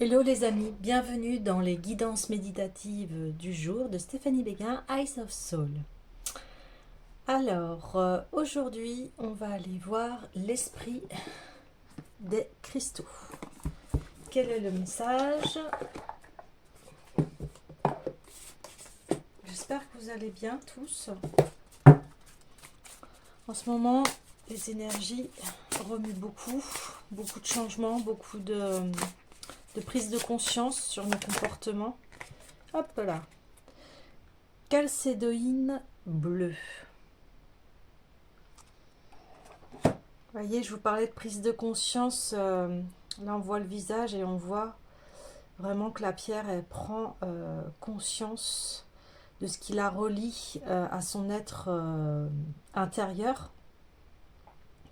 Hello les amis, bienvenue dans les guidances méditatives du jour de Stéphanie Béguin, Eyes of Soul. Alors, aujourd'hui, on va aller voir l'esprit des cristaux. Quel est le message? J'espère que vous allez bien tous. En ce moment, les énergies remuent beaucoup de changements, beaucoup de prise de conscience sur nos comportements. Hop là. Calcédoïne bleue. Vous voyez, je vous parlais de prise de conscience. Là, on voit le visage et on voit vraiment que la pierre, elle prend conscience de ce qui la relie à son être intérieur,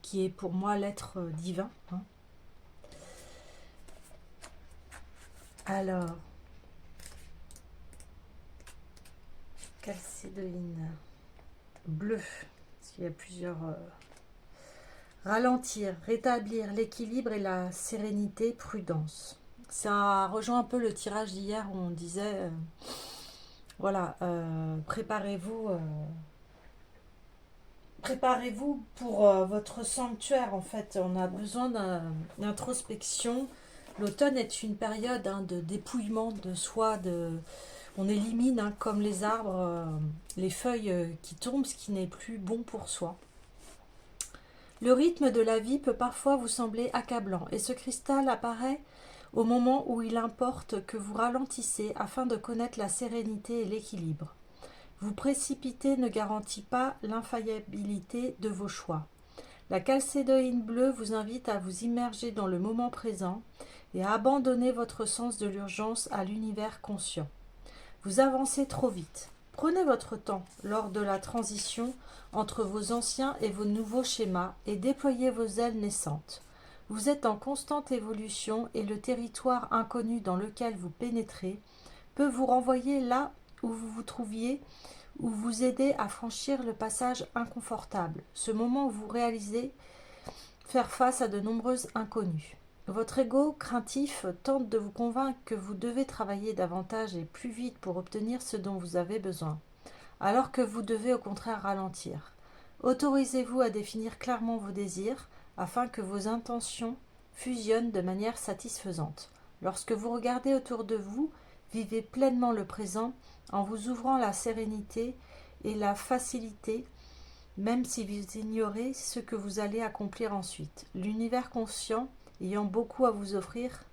qui est pour moi l'être divin. Hein. Alors, calcédoïne bleue, parce qu'il y a plusieurs... ralentir, rétablir l'équilibre et la sérénité, prudence. Ça rejoint un peu le tirage d'hier où on disait, voilà, préparez-vous pour votre sanctuaire. En fait, on a besoin d'introspection. L'automne est une période de dépouillement de soi, on élimine comme les arbres les feuilles qui tombent, ce qui n'est plus bon pour soi. Le rythme de la vie peut parfois vous sembler accablant et ce cristal apparaît au moment où il importe que vous ralentissez afin de connaître la sérénité et l'équilibre. Vous précipiter ne garantit pas l'infaillibilité de vos choix. La calcédoïne bleue vous invite à vous immerger dans le moment présent et à abandonner votre sens de l'urgence à l'univers conscient. Vous avancez trop vite. Prenez votre temps lors de la transition entre vos anciens et vos nouveaux schémas et déployez vos ailes naissantes. Vous êtes en constante évolution et le territoire inconnu dans lequel vous pénétrez peut vous renvoyer là où vous vous trouviez ou vous aider à franchir le passage inconfortable, ce moment où vous réalisez faire face à de nombreuses inconnues. Votre ego craintif tente de vous convaincre que vous devez travailler davantage et plus vite pour obtenir ce dont vous avez besoin, alors que vous devez au contraire ralentir. Autorisez-vous à définir clairement vos désirs afin que vos intentions fusionnent de manière satisfaisante. Lorsque vous regardez autour de vous, vivez pleinement le présent en vous ouvrant la sérénité et la facilité, même si vous ignorez ce que vous allez accomplir ensuite. L'univers conscient ayant beaucoup à vous offrir,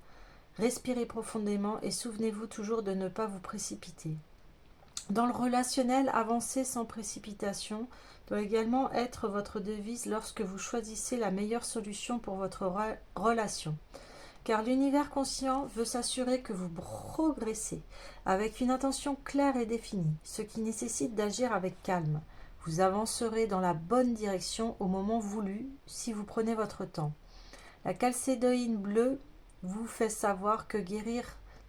respirez profondément et souvenez-vous toujours de ne pas vous précipiter. Dans le relationnel, avancer sans précipitation doit également être votre devise lorsque vous choisissez la meilleure solution pour votre relation. Car l'univers conscient veut s'assurer que vous progressez avec une intention claire et définie, ce qui nécessite d'agir avec calme. Vous avancerez dans la bonne direction au moment voulu si vous prenez votre temps. La calcédoïne bleue vous fait savoir que guérir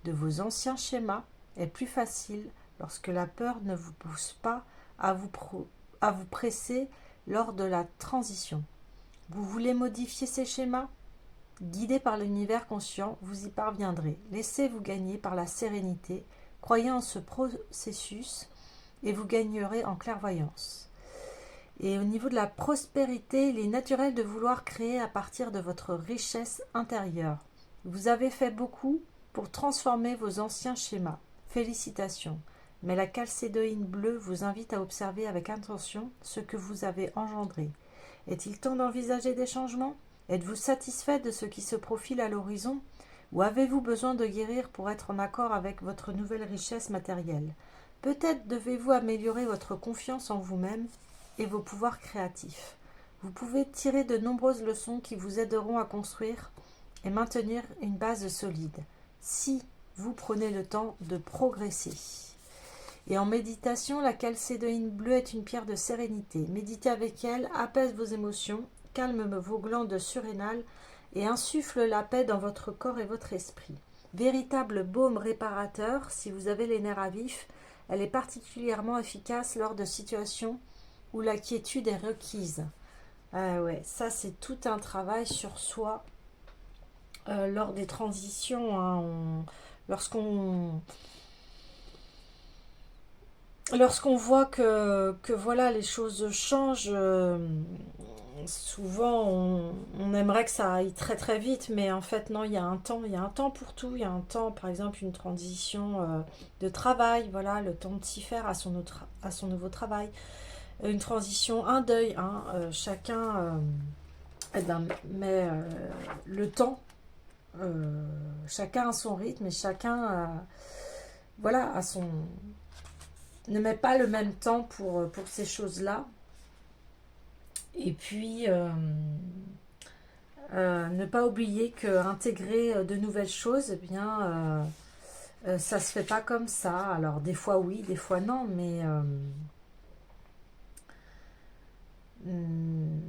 de vos anciens schémas est plus facile lorsque la peur ne vous pousse pas à vous presser lors de la transition. Vous voulez modifier ces schémas? Guidé par l'univers conscient, vous y parviendrez. Laissez-vous gagner par la sérénité, croyez en ce processus et vous gagnerez en clairvoyance. Et au niveau de la prospérité, il est naturel de vouloir créer à partir de votre richesse intérieure. Vous avez fait beaucoup pour transformer vos anciens schémas. Félicitations. Mais la calcédoïne bleue vous invite à observer avec attention ce que vous avez engendré. Est-il temps d'envisager des changements? Êtes-vous satisfait de ce qui se profile à l'horizon? Ou avez-vous besoin de guérir pour être en accord avec votre nouvelle richesse matérielle? Peut-être devez-vous améliorer votre confiance en vous-même et vos pouvoirs créatifs. Vous pouvez tirer de nombreuses leçons qui vous aideront à construire et maintenir une base solide, si vous prenez le temps de progresser. Et en méditation, la calcédoïne bleue est une pierre de sérénité. Méditez avec elle, apaise vos émotions, calme vos glandes surrénales et insuffle la paix dans votre corps et votre esprit. Véritable baume réparateur, si vous avez les nerfs à vif, elle est particulièrement efficace lors de situations où la quiétude est requise. Ah ouais, ça c'est tout un travail sur soi lors des transitions, hein, lorsqu'on lorsqu'on voit que voilà, les choses changent, souvent on aimerait que ça aille très très vite, mais en fait non, il y a un temps pour tout, il y a un temps, par exemple une transition de travail, voilà, le temps de s'y faire à son nouveau travail, une transition, un deuil, hein, chacun eh ben, met le temps, chacun a son rythme et chacun voilà, a son ne met pas le même temps pour ces choses-là. Et puis, ne pas oublier que intégrer de nouvelles choses, eh bien, ça se fait pas comme ça. Alors, des fois oui, des fois non, mais hum,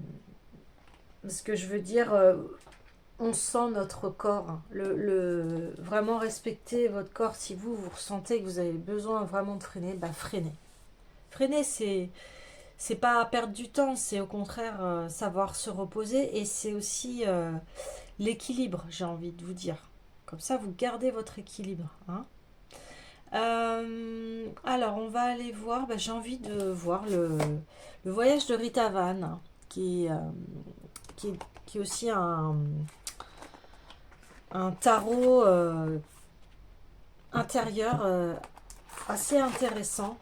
ce que je veux dire, on sent notre corps. Hein. Vraiment respecter votre corps. Si vous ressentez que vous avez besoin vraiment de freiner, bah freinez. Freiner, c'est pas perdre du temps, c'est au contraire savoir se reposer et c'est aussi l'équilibre, j'ai envie de vous dire. Comme ça, vous gardez votre équilibre. Hein. Alors, on va aller voir, bah, j'ai envie de voir le voyage de Rita Van, hein, qui est aussi un tarot intérieur assez intéressant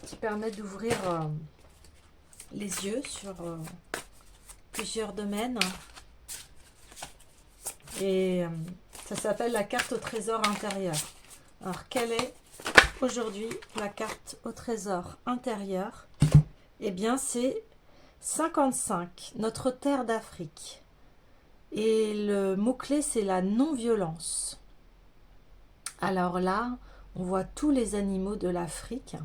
qui permet d'ouvrir les yeux sur plusieurs domaines. Et ça s'appelle la carte au trésor intérieur. Alors, quelle est aujourd'hui la carte au trésor intérieur? Eh bien, c'est 55, notre terre d'Afrique. Et le mot-clé, c'est la non-violence. Alors là, on voit tous les animaux de l'Afrique.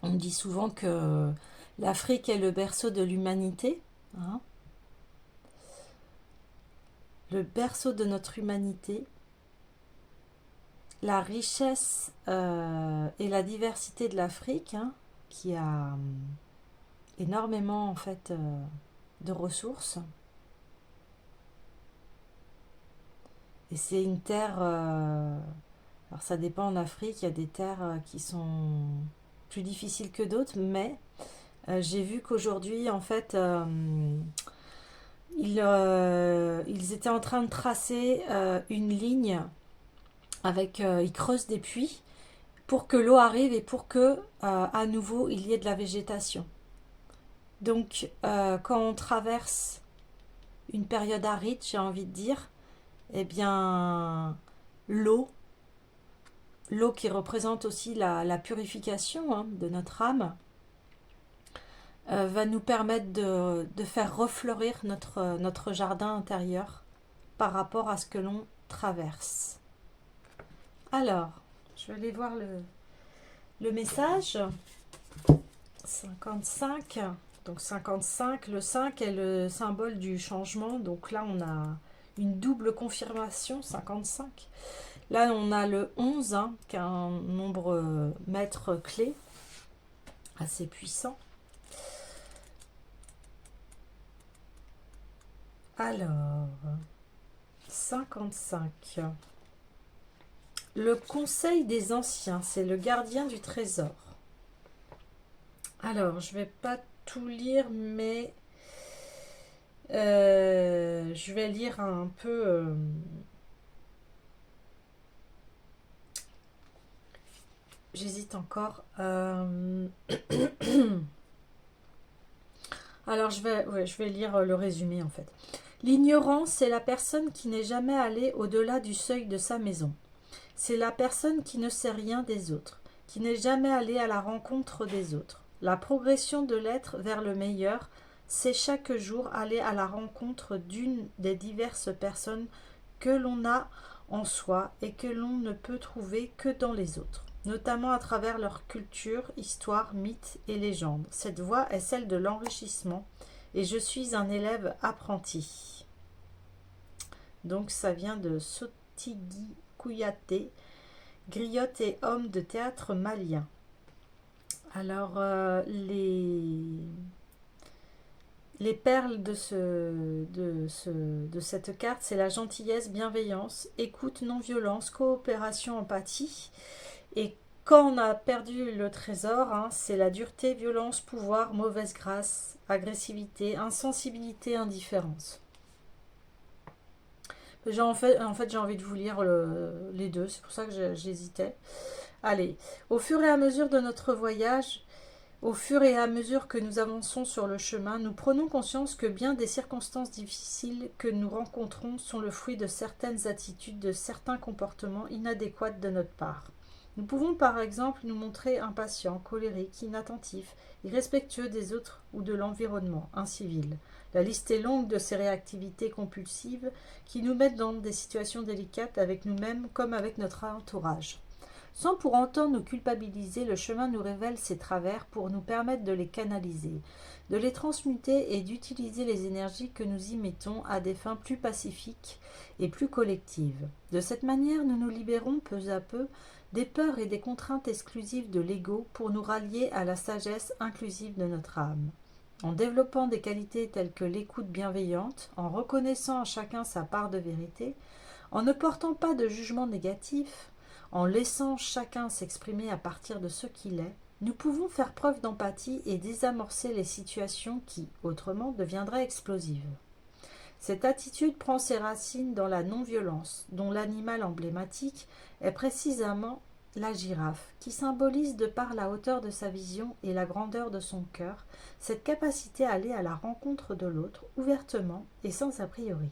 On dit souvent que l'Afrique est le berceau de l'humanité. Hein, le berceau de notre humanité. La richesse et la diversité de l'Afrique, hein, qui a énormément en fait de ressources. Et c'est une terre, alors ça dépend en Afrique, il y a des terres qui sont plus difficiles que d'autres, mais j'ai vu qu'aujourd'hui en fait ils étaient en train de tracer une ligne avec, ils creusent des puits pour que l'eau arrive et pour que à nouveau il y ait de la végétation. Donc quand on traverse une période aride, j'ai envie de dire, eh bien l'eau qui représente aussi la purification, hein, de notre âme, va nous permettre de faire refleurir notre jardin intérieur par rapport à ce que l'on traverse. Alors, je vais aller voir le message. 55. Donc 55, le 5 est le symbole du changement. Donc là, on a une double confirmation, 55. Là, on a le 11, hein, qui est un nombre maître clé, assez puissant. Alors, 55. Le conseil des anciens, c'est le gardien du trésor. Alors, je vais pas tout lire, mais je vais lire un peu. J'hésite encore. Alors, je vais lire le résumé en fait. L'ignorance, c'est la personne qui n'est jamais allée au-delà du seuil de sa maison. C'est la personne qui ne sait rien des autres, qui n'est jamais allée à la rencontre des autres. La progression de l'être vers le meilleur, c'est chaque jour aller à la rencontre d'une des diverses personnes que l'on a en soi et que l'on ne peut trouver que dans les autres, notamment à travers leur culture, histoire, mythes et légendes. Cette voie est celle de l'enrichissement et je suis un élève apprenti. Donc ça vient de Sotigui Kouyaté, griotte et homme de théâtre malien. Alors Les perles de cette carte, c'est la gentillesse, bienveillance, écoute, non-violence, coopération, empathie. Et quand on a perdu le trésor, hein, c'est la dureté, violence, pouvoir, mauvaise grâce, agressivité, insensibilité, indifférence. En fait, j'ai envie de vous lire les deux, c'est pour ça que j'hésitais. Allez, au fur et à mesure de notre voyage, au fur et à mesure que nous avançons sur le chemin, nous prenons conscience que bien des circonstances difficiles que nous rencontrons sont le fruit de certaines attitudes, de certains comportements inadéquats de notre part. Nous pouvons par exemple nous montrer impatients, colériques, inattentifs, irrespectueux des autres ou de l'environnement, incivils. La liste est longue de ces réactivités compulsives qui nous mettent dans des situations délicates avec nous-mêmes comme avec notre entourage. Sans pour autant nous culpabiliser, le chemin nous révèle ces travers pour nous permettre de les canaliser, de les transmuter et d'utiliser les énergies que nous y mettons à des fins plus pacifiques et plus collectives. De cette manière, nous nous libérons peu à peu des peurs et des contraintes exclusives de l'ego pour nous rallier à la sagesse inclusive de notre âme. En développant des qualités telles que l'écoute bienveillante, en reconnaissant à chacun sa part de vérité, en ne portant pas de jugement négatif, en laissant chacun s'exprimer à partir de ce qu'il est, nous pouvons faire preuve d'empathie et désamorcer les situations qui, autrement, deviendraient explosives. Cette attitude prend ses racines dans la non-violence, dont l'animal emblématique est précisément la girafe, qui symbolise de par la hauteur de sa vision et la grandeur de son cœur, cette capacité à aller à la rencontre de l'autre ouvertement et sans a priori.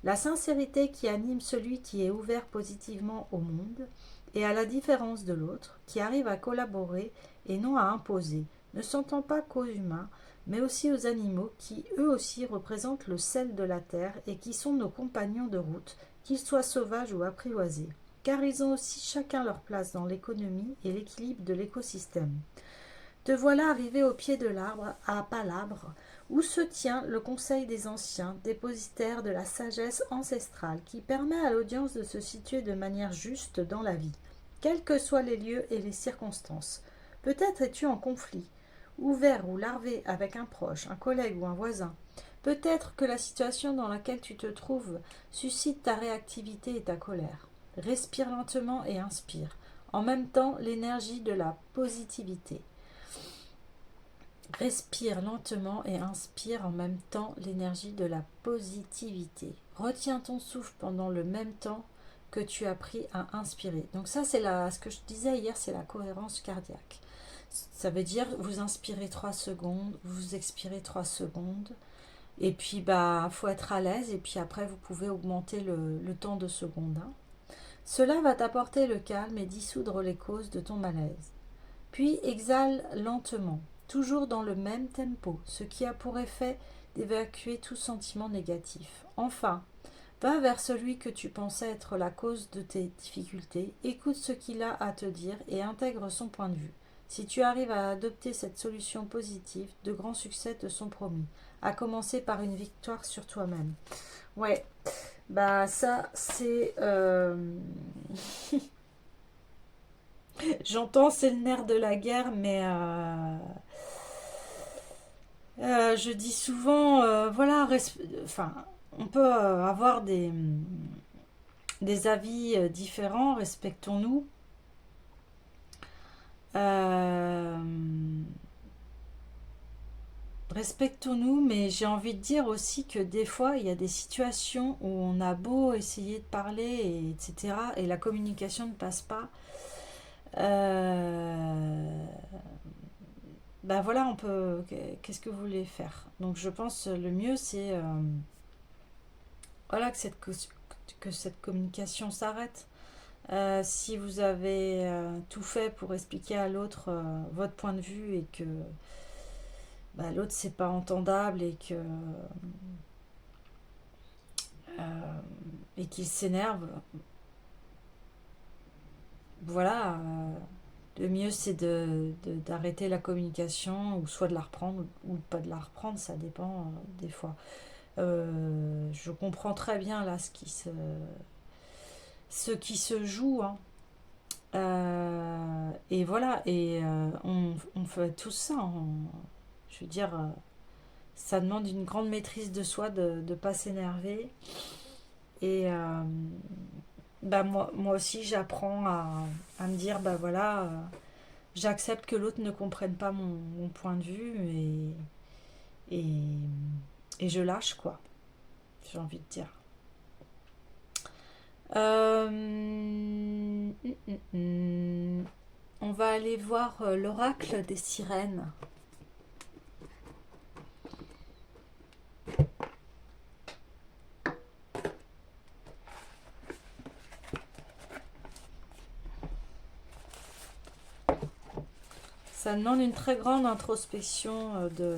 La sincérité qui anime celui qui est ouvert positivement au monde et à la différence de l'autre, qui arrive à collaborer et non à imposer, ne s'entend pas qu'aux humains, mais aussi aux animaux qui eux aussi représentent le sel de la terre et qui sont nos compagnons de route, qu'ils soient sauvages ou apprivoisés, car ils ont aussi chacun leur place dans l'économie et l'équilibre de l'écosystème. Te voilà arrivé au pied de l'arbre, à Palabre, où se tient le conseil des anciens, dépositaire de la sagesse ancestrale, qui permet à l'audience de se situer de manière juste dans la vie, quels que soient les lieux et les circonstances. Peut-être es-tu en conflit, ouvert ou larvé avec un proche, un collègue ou un voisin. Peut-être que la situation dans laquelle tu te trouves suscite ta réactivité et ta colère. Respire lentement et inspire, en même temps l'énergie de la positivité. Respire lentement et inspire en même temps l'énergie de la positivité. Retiens ton souffle pendant le même temps que tu as appris à inspirer. Donc ça, c'est ce que je disais hier, c'est la cohérence cardiaque. Ça veut dire vous inspirez 3 secondes, vous expirez 3 secondes. Et puis, faut être à l'aise. Et puis après, vous pouvez augmenter le temps de secondes. Hein. Cela va t'apporter le calme et dissoudre les causes de ton malaise. Puis exhale lentement, toujours dans le même tempo, ce qui a pour effet d'évacuer tout sentiment négatif. Enfin, va vers celui que tu pensais être la cause de tes difficultés, écoute ce qu'il a à te dire et intègre son point de vue. Si tu arrives à adopter cette solution positive, de grands succès te sont promis, à commencer par une victoire sur toi-même. Ouais, ça c'est... J'entends, c'est le nerf de la guerre, mais je dis souvent, voilà, enfin, on peut avoir des avis différents, respectons-nous. Euh, Respectons-nous, mais j'ai envie de dire aussi que des fois, il y a des situations où on a beau essayer de parler, etc., et la communication ne passe pas. Voilà, on peut. Qu'est-ce que vous voulez faire? Donc, je pense le mieux, c'est voilà que cette communication s'arrête. Si vous avez tout fait pour expliquer à l'autre votre point de vue et que l'autre c'est pas entendable et qu'il s'énerve, voilà, le mieux c'est d'arrêter la communication ou soit de la reprendre ou pas de la reprendre, ça dépend des fois. Je comprends très bien là ce qui se joue, hein. Et voilà, et on fait tout ça. Je veux dire, Ça demande une grande maîtrise de soi de ne pas s'énerver. Et bah moi aussi, j'apprends à me dire, bah voilà, j'accepte que l'autre ne comprenne pas mon point de vue et, et je lâche, quoi, j'ai envie de dire. On va aller voir l'oracle des sirènes. Ça demande une très grande introspection de...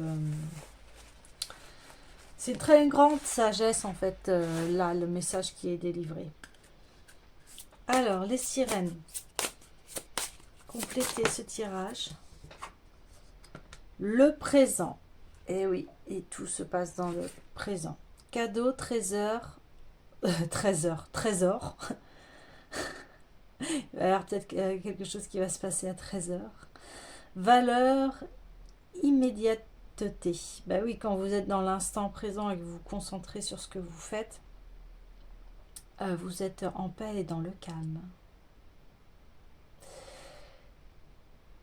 C'est une très grande sagesse en fait, là, le message qui est délivré. Alors, les sirènes. Complétez ce tirage. Le présent. Et oui, et tout se passe dans le présent. Cadeau, trésor. Trésor. Il va y avoir peut-être quelque chose qui va se passer à 13h. Valeur, immédiateté. Bah oui, quand vous êtes dans l'instant présent et que vous vous concentrez sur ce que vous faites, vous êtes en paix et dans le calme.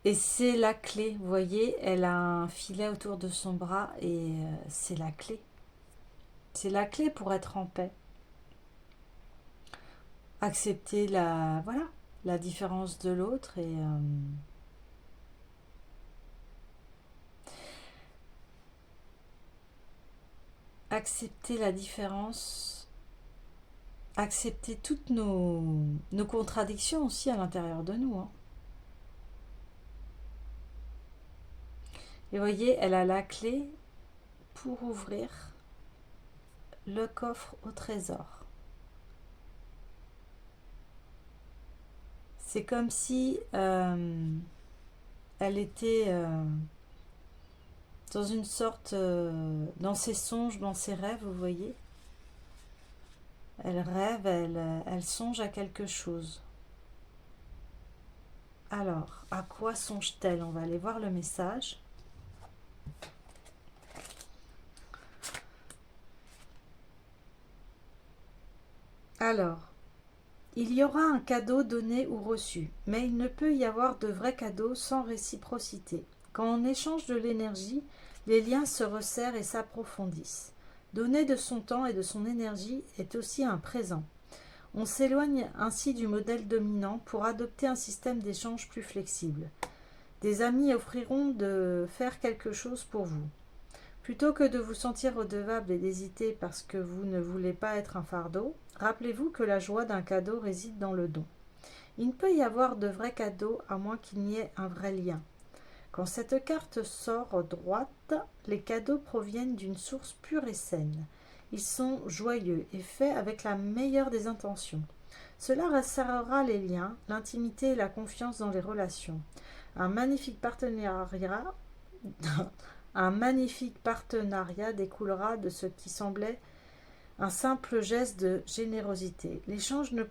Et c'est la clé, vous voyez, elle a un filet autour de son bras et c'est la clé. C'est la clé pour être en paix. Accepter la différence de l'autre et accepter la différence, accepter toutes nos contradictions aussi à l'intérieur de nous. Hein. Et vous voyez, elle a la clé pour ouvrir le coffre au trésor. C'est comme si elle était dans une sorte, dans ses songes, dans ses rêves, vous voyez. Elle rêve, elle songe à quelque chose. Alors, à quoi songe-t-elle? On va aller voir le message. Alors, il y aura un cadeau donné ou reçu, mais il ne peut y avoir de vrai cadeau sans réciprocité. Quand on échange de l'énergie, les liens se resserrent et s'approfondissent. Donner de son temps et de son énergie est aussi un présent. On s'éloigne ainsi du modèle dominant pour adopter un système d'échange plus flexible. Des amis offriront de faire quelque chose pour vous. Plutôt que de vous sentir redevable et d'hésiter parce que vous ne voulez pas être un fardeau, rappelez-vous que la joie d'un cadeau réside dans le don. Il ne peut y avoir de vrai cadeau à moins qu'il n'y ait un vrai lien. Quand cette carte sort droite, les cadeaux proviennent d'une source pure et saine. Ils sont joyeux et faits avec la meilleure des intentions. Cela resserrera les liens, l'intimité et la confiance dans les relations. Un magnifique partenariat découlera de ce qui semblait un simple geste de générosité. L'échange ne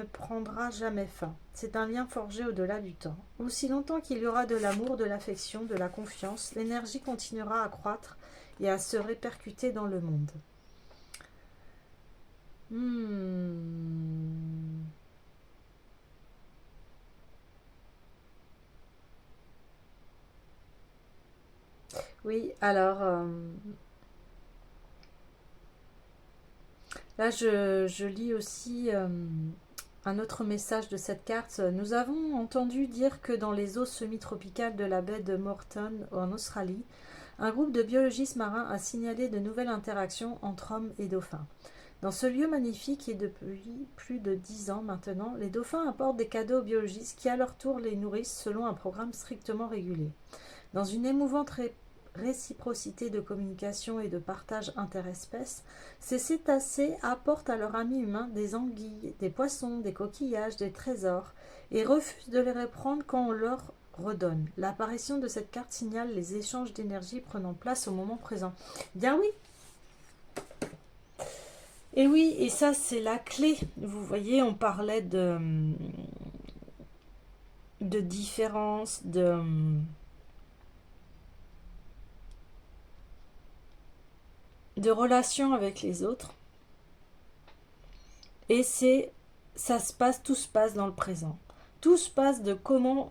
prendra jamais fin. C'est un lien forgé au-delà du temps. Aussi longtemps qu'il y aura de l'amour, de l'affection, de la confiance, l'énergie continuera à croître et à se répercuter dans le monde. Oui, alors là je lis aussi un autre message de cette carte. Nous avons entendu dire que dans les eaux semi-tropicales de la baie de Moreton en Australie, un groupe de biologistes marins a signalé de nouvelles interactions entre hommes et dauphins. Dans ce lieu magnifique et depuis plus de 10 ans maintenant, les dauphins apportent des cadeaux aux biologistes qui à leur tour les nourrissent selon un programme strictement régulé. Dans une émouvante réciprocité de communication et de partage interespèces, ces cétacés apportent à leurs amis humains des anguilles, des poissons, des coquillages, des trésors, et refusent de les reprendre quand on leur redonne. L'apparition de cette carte signale les échanges d'énergie prenant place au moment présent. Bien oui. Et oui, et ça c'est la clé. Vous voyez, on parlait de différence, de relation avec les autres. Et tout se passe dans le présent. Tout se passe de comment,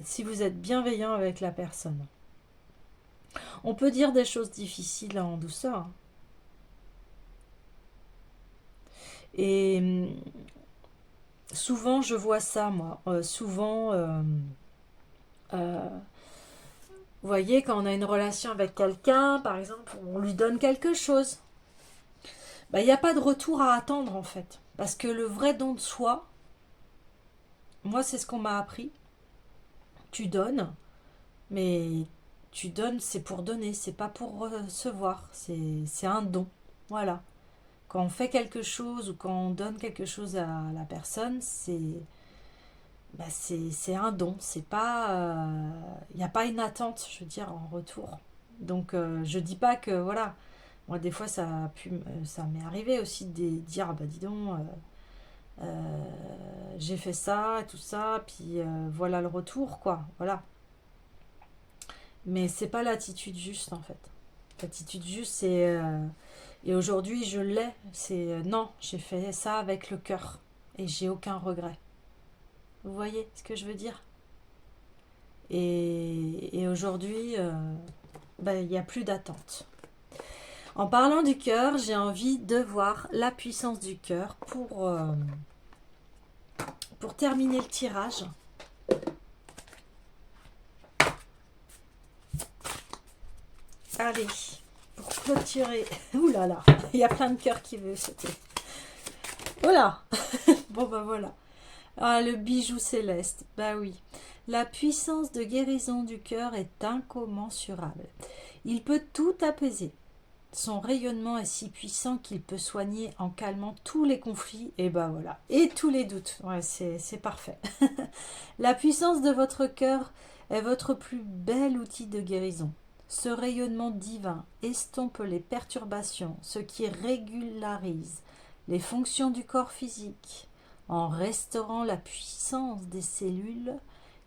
si vous êtes bienveillant avec la personne. On peut dire des choses difficiles en douceur, hein. Et souvent, je vois ça, moi. Vous voyez, quand on a une relation avec quelqu'un, par exemple, on lui donne quelque chose. Ben, il n'y a pas de retour à attendre, en fait. Parce que le vrai don de soi, moi, c'est ce qu'on m'a appris. Tu donnes, mais tu donnes, c'est pour donner, c'est pas pour recevoir. C'est un don. Voilà. Quand on fait quelque chose ou quand on donne quelque chose à la personne, c'est un don. C'est pas, il n'y a pas une attente, je veux dire, en retour. Donc, je dis pas que, voilà. Moi, des fois, ça m'est arrivé aussi de dire, ah bah dis donc, j'ai fait ça et tout ça, puis voilà le retour, quoi. Voilà. Mais c'est pas l'attitude juste, en fait. L'attitude juste, et aujourd'hui, je l'ai. Non, j'ai fait ça avec le cœur. Et j'ai aucun regret. Vous voyez ce que je veux dire? Et aujourd'hui, ben, il n'y a plus d'attente. En parlant du cœur, j'ai envie de voir la puissance du cœur pour terminer le tirage. Allez, pour clôturer. Ouh là là, il y a plein de cœurs qui veulent sauter. Voilà. Bon ben voilà. Ah, le bijou céleste. Bah oui. La puissance de guérison du cœur est incommensurable. Il peut tout apaiser. Son rayonnement est si puissant qu'il peut soigner en calmant tous les conflits, et ben voilà, et tous les doutes. Ouais, c'est parfait. La puissance de votre cœur est votre plus bel outil de guérison. Ce rayonnement divin estompe les perturbations, ce qui régularise les fonctions du corps physique, en restaurant la puissance des cellules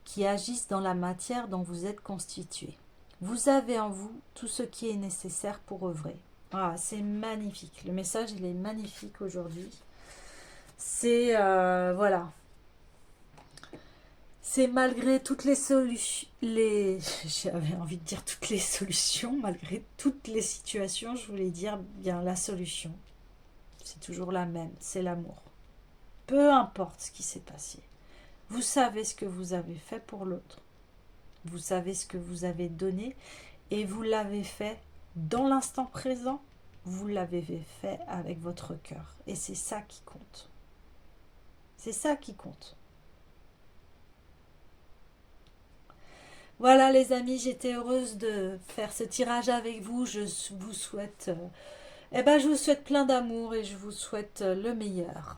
qui agissent dans la matière dont vous êtes constitué. Vous avez en vous tout ce qui est nécessaire pour œuvrer. Ah, c'est magnifique. Le message, il est magnifique aujourd'hui. C'est, voilà. C'est malgré toutes les solutions, j'avais envie de dire toutes les solutions, malgré toutes les situations, je voulais dire bien la solution. C'est toujours la même, c'est l'amour. Peu importe ce qui s'est passé. Vous savez ce que vous avez fait pour l'autre. Vous savez ce que vous avez donné et vous l'avez fait dans l'instant présent. Vous l'avez fait avec votre cœur. Et c'est ça qui compte. C'est ça qui compte. Voilà les amis, j'étais heureuse de faire ce tirage avec vous. Je vous souhaite, je vous souhaite plein d'amour et je vous souhaite le meilleur.